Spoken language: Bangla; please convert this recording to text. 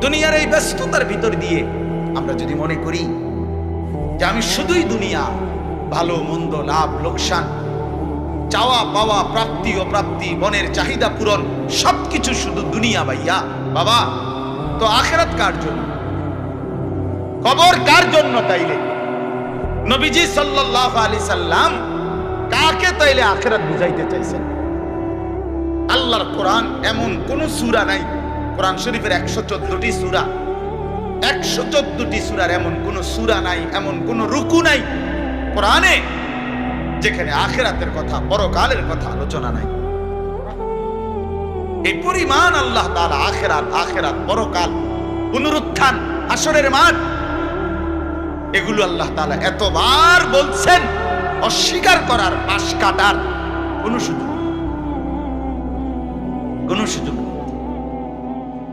দুনিয়ার এই ব্যস্ততার ভিতর দিয়ে আমরা যদি মনে করি যে আমি শুধুই দুনিয়া, ভালো মন্দ, লাভ লোকসান, চাওয়া পাওয়া, প্রাপ্তি অপ্রাপ্তি, মনের চাহিদা পূরণ, সবকিছু শুধু দুনিয়া ভাইয়া, বাবা তো আখিরাত কার জন্য? কবর কার জন্য? তাইলে নবীজি সাল্লাল্লাহু আলাইহি সাল্লাম কাকে তাইলে আখিরাত বুঝাইতে চাইছেন? আল্লাহর কোরআন এমন কোন সূরা নাই, কোরআন শরীফের 114টি সূরা, 114টি সূরার এমন কোন সূরা নাই, এমন কোন রুকু নাই কোরআনে যেখানে আখিরাতের কথা, পরকালের কথা আলোচনা নাই। এই পরিমাণ আল্লাহ তাআলা আখিরাত, পরকাল, পুনরুত্থান, হাসরের মাঠ, এগুলো আল্লাহ তাআলা এতবার বলছেন, অস্বীকার করার, পাশ কাটার কোনো সুযোগ নেই।